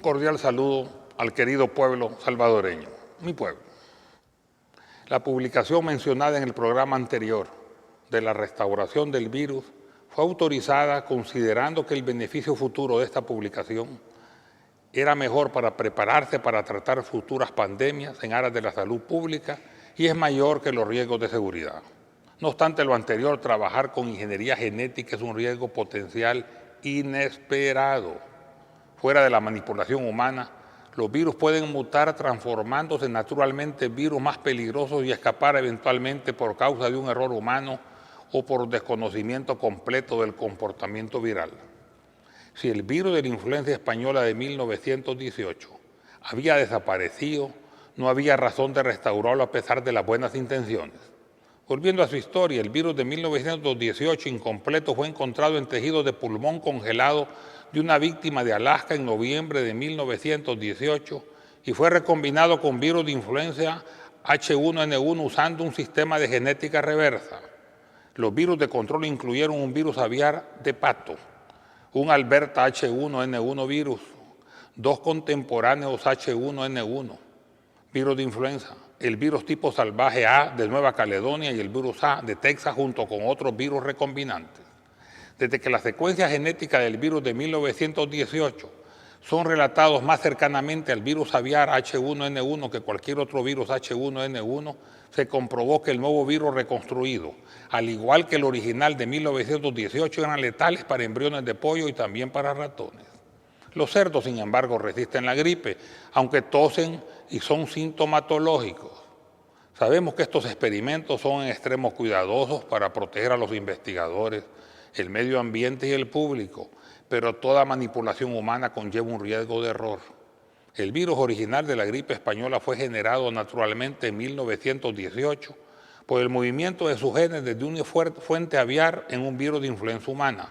cordial saludo al querido pueblo salvadoreño, mi pueblo. La publicación mencionada en el programa anterior de la restauración del virus fue autorizada considerando que el beneficio futuro de esta publicación era mejor para prepararse para tratar futuras pandemias en aras de la salud pública y es mayor que los riesgos de seguridad. No obstante lo anterior, trabajar con ingeniería genética es un riesgo potencial inesperado. Fuera de la manipulación humana, los virus pueden mutar transformándose naturalmente en virus más peligrosos y escapar eventualmente por causa de un error humano o por desconocimiento completo del comportamiento viral. Si el virus de la influenza española de 1918 había desaparecido, no había razón de restaurarlo a pesar de las buenas intenciones. Volviendo a su historia, el virus de 1918 incompleto fue encontrado en tejidos de pulmón congelado de una víctima de Alaska en noviembre de 1918 y fue recombinado con virus de influenza H1N1 usando un sistema de genética reversa. Los virus de control incluyeron un virus aviar de pato, un Alberta H1N1 virus, dos contemporáneos H1N1, virus de influenza, el virus tipo salvaje A de Nueva Caledonia y el virus A de Texas junto con otros virus recombinantes. Desde que la secuencia genética del virus de 1918 son relatados más cercanamente al virus aviar H1N1 que cualquier otro virus H1N1, se comprobó que el nuevo virus reconstruido, al igual que el original de 1918, eran letales para embriones de pollo y también para ratones. Los cerdos, sin embargo, resisten la gripe, aunque tosen y son sintomatológicos. Sabemos que estos experimentos son en extremo cuidadosos para proteger a los investigadores, el medio ambiente y el público, pero toda manipulación humana conlleva un riesgo de error. El virus original de la gripe española fue generado naturalmente en 1918 por el movimiento de sus genes desde una fuente aviar en un virus de influenza humana.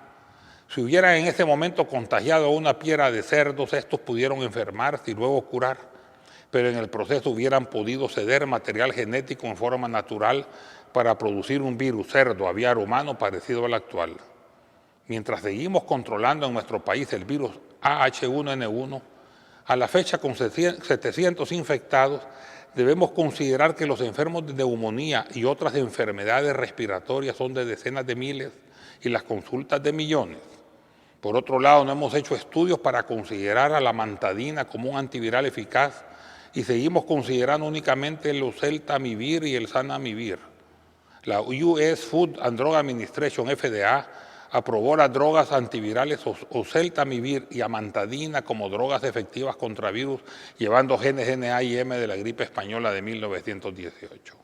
Si hubieran en ese momento contagiado a una piara de cerdos, estos pudieron enfermarse y luego curar, pero en el proceso hubieran podido ceder material genético en forma natural para producir un virus cerdo aviar humano parecido al actual. Mientras seguimos controlando en nuestro país el virus AH1N1, a la fecha con 700 infectados, debemos considerar que los enfermos de neumonía y otras enfermedades respiratorias son de decenas de miles y las consultas de millones. Por otro lado, no hemos hecho estudios para considerar a la amantadina como un antiviral eficaz y seguimos considerando únicamente el oseltamivir y el zanamivir. La US Food and Drug Administration, FDA, aprobó las drogas antivirales oseltamivir y amantadina como drogas efectivas contra virus, llevando genes NA y M de la gripe española de 1918.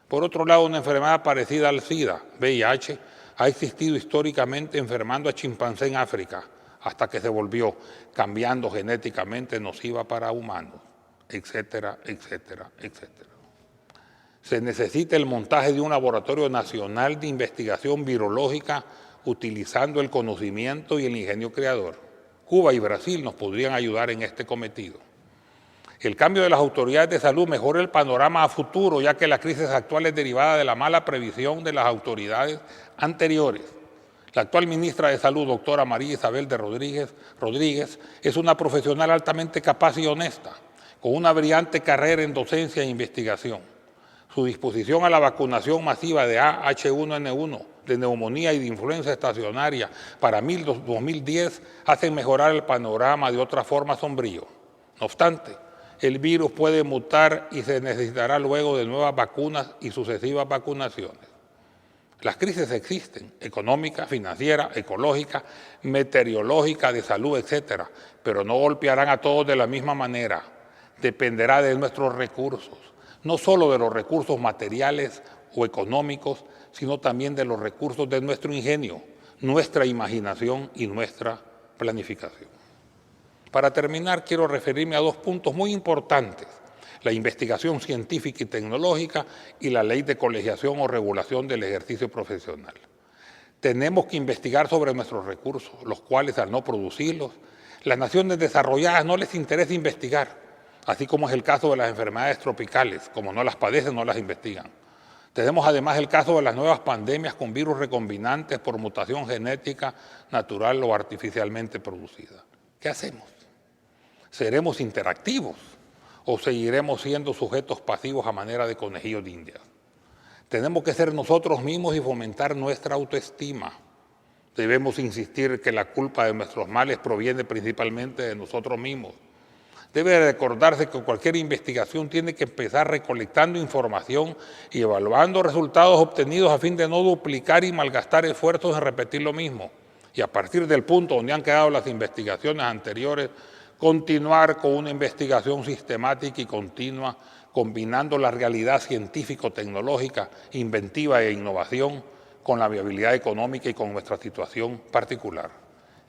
Por otro lado, una enfermedad parecida al SIDA, VIH, ha existido históricamente enfermando a chimpancé en África, hasta que se volvió cambiando genéticamente nociva para humanos, etcétera, etcétera, etcétera. Se necesita el montaje de un laboratorio nacional de investigación virológica utilizando el conocimiento y el ingenio creador. Cuba y Brasil nos podrían ayudar en este cometido. El cambio de las autoridades de salud mejora el panorama a futuro, ya que la crisis actual es derivada de la mala previsión de las autoridades anteriores. La actual ministra de Salud, doctora María Isabel de Rodríguez, es una profesional altamente capaz y honesta, con una brillante carrera en docencia e investigación. Su disposición a la vacunación masiva de H1N1, de neumonía y de influenza estacionaria para 2010 hacen mejorar el panorama de otra forma sombrío. No obstante, el virus puede mutar y se necesitará luego de nuevas vacunas y sucesivas vacunaciones. Las crisis existen, económica, financiera, ecológica, meteorológica, de salud, etcétera, pero no golpearán a todos de la misma manera. Dependerá de nuestros recursos, no solo de los recursos materiales o económicos, sino también de los recursos de nuestro ingenio, nuestra imaginación y nuestra planificación. Para terminar, quiero referirme a dos puntos muy importantes: la investigación científica y tecnológica y la ley de colegiación o regulación del ejercicio profesional. Tenemos que investigar sobre nuestros recursos, los cuales al no producirlos, las naciones desarrolladas no les interesa investigar, así como es el caso de las enfermedades tropicales, como no las padecen, no las investigan. Tenemos además el caso de las nuevas pandemias con virus recombinantes por mutación genética natural o artificialmente producida. ¿Qué hacemos? ¿Seremos interactivos o seguiremos siendo sujetos pasivos a manera de conejillos de Indias? Tenemos que ser nosotros mismos y fomentar nuestra autoestima. Debemos insistir que la culpa de nuestros males proviene principalmente de nosotros mismos. Debe recordarse que cualquier investigación tiene que empezar recolectando información y evaluando resultados obtenidos a fin de no duplicar y malgastar esfuerzos en repetir lo mismo. Y a partir del punto donde han quedado las investigaciones anteriores, continuar con una investigación sistemática y continua, combinando la realidad científico-tecnológica, inventiva e innovación con la viabilidad económica y con nuestra situación particular.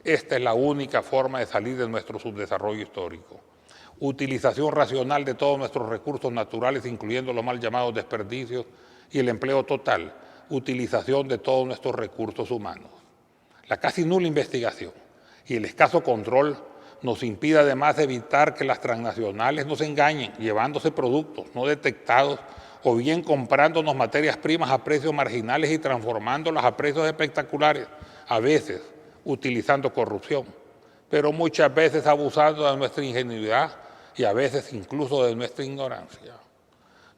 Esta es la única forma de salir de nuestro subdesarrollo histórico. Utilización racional de todos nuestros recursos naturales, incluyendo los mal llamados desperdicios, y el empleo total, utilización de todos nuestros recursos humanos. La casi nula investigación y el escaso control nos impide además evitar que las transnacionales nos engañen, llevándose productos no detectados o bien comprándonos materias primas a precios marginales y transformándolas a precios espectaculares, a veces utilizando corrupción, pero muchas veces abusando de nuestra ingenuidad y a veces incluso de nuestra ignorancia.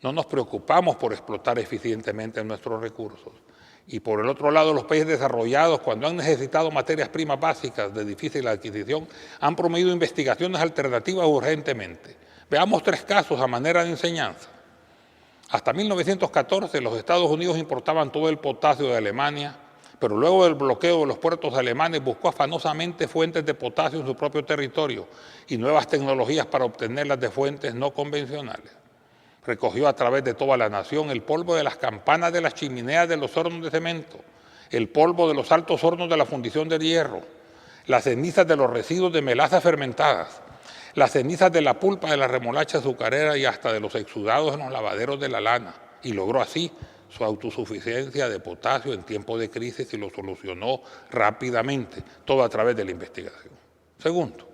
No nos preocupamos por explotar eficientemente nuestros recursos. Y por el otro lado, los países desarrollados, cuando han necesitado materias primas básicas de difícil adquisición, han promovido investigaciones alternativas urgentemente. Veamos 3 casos a manera de enseñanza. Hasta 1914 los Estados Unidos importaban todo el potasio de Alemania, pero luego del bloqueo de los puertos alemanes buscó afanosamente fuentes de potasio en su propio territorio y nuevas tecnologías para obtenerlas de fuentes no convencionales. Recogió a través de toda la nación el polvo de las campanas de las chimeneas de los hornos de cemento, el polvo de los altos hornos de la fundición de hierro, las cenizas de los residuos de melaza fermentadas, las cenizas de la pulpa de la remolacha azucarera y hasta de los exudados en los lavaderos de la lana, y logró así su autosuficiencia de potasio en tiempo de crisis y lo solucionó rápidamente, todo a través de la investigación. Segundo,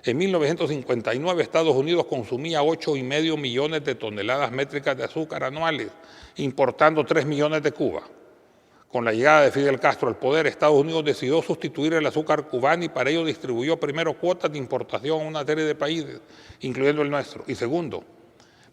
en 1959 Estados Unidos consumía 8,5 millones de toneladas métricas de azúcar anuales, importando 3 millones de Cuba. Con la llegada de Fidel Castro al poder, Estados Unidos decidió sustituir el azúcar cubano y para ello distribuyó primero cuotas de importación a una serie de países, incluyendo el nuestro. Y segundo,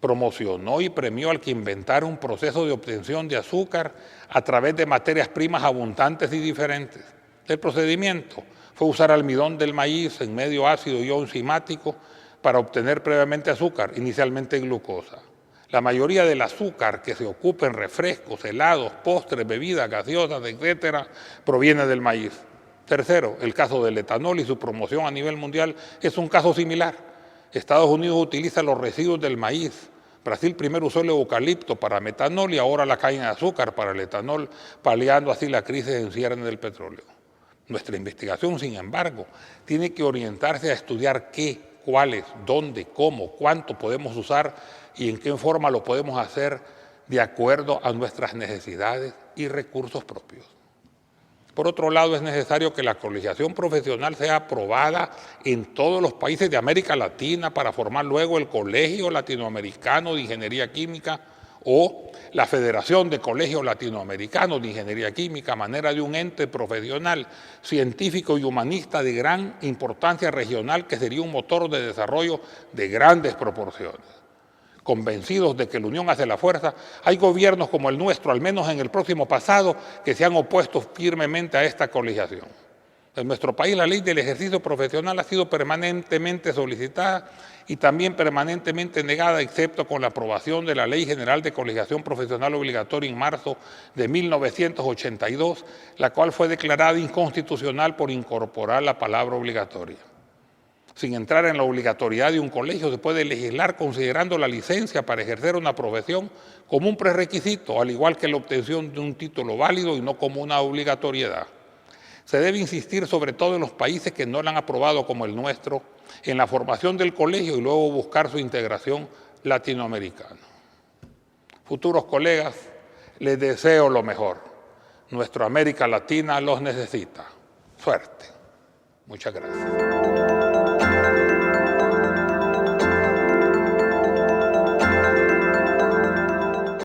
promocionó y premió al que inventara un proceso de obtención de azúcar a través de materias primas abundantes y diferentes. El procedimiento fue usar almidón del maíz en medio ácido y enzimático para obtener previamente azúcar, inicialmente glucosa. La mayoría del azúcar que se ocupa en refrescos, helados, postres, bebidas gaseosas, etcétera, proviene del maíz. Tercero, el caso del etanol y su promoción a nivel mundial es un caso similar. Estados Unidos utiliza los residuos del maíz. Brasil primero usó el eucalipto para metanol y ahora la caña de azúcar para el etanol, paliando así la crisis en ciernes del petróleo. Nuestra investigación, sin embargo, tiene que orientarse a estudiar qué, cuáles, dónde, cómo, cuánto podemos usar y en qué forma lo podemos hacer de acuerdo a nuestras necesidades y recursos propios. Por otro lado, es necesario que la colegiación profesional sea aprobada en todos los países de América Latina para formar luego el Colegio Latinoamericano de Ingeniería Química o la Federación de Colegios Latinoamericanos de Ingeniería Química, a manera de un ente profesional, científico y humanista de gran importancia regional que sería un motor de desarrollo de grandes proporciones. Convencidos de que la unión hace la fuerza, hay gobiernos como el nuestro, al menos en el próximo pasado, que se han opuesto firmemente a esta colegiación. En nuestro país la ley del ejercicio profesional ha sido permanentemente solicitada y también permanentemente negada, excepto con la aprobación de la Ley General de Colegiación Profesional Obligatoria en marzo de 1982, la cual fue declarada inconstitucional por incorporar la palabra obligatoria. Sin entrar en la obligatoriedad de un colegio, se puede legislar considerando la licencia para ejercer una profesión como un prerequisito, al igual que la obtención de un título válido y no como una obligatoriedad. Se debe insistir sobre todo en los países que no la han aprobado como el nuestro, en la formación del colegio y luego buscar su integración latinoamericana. Futuros colegas, les deseo lo mejor. Nuestra América Latina los necesita. Suerte. Muchas gracias.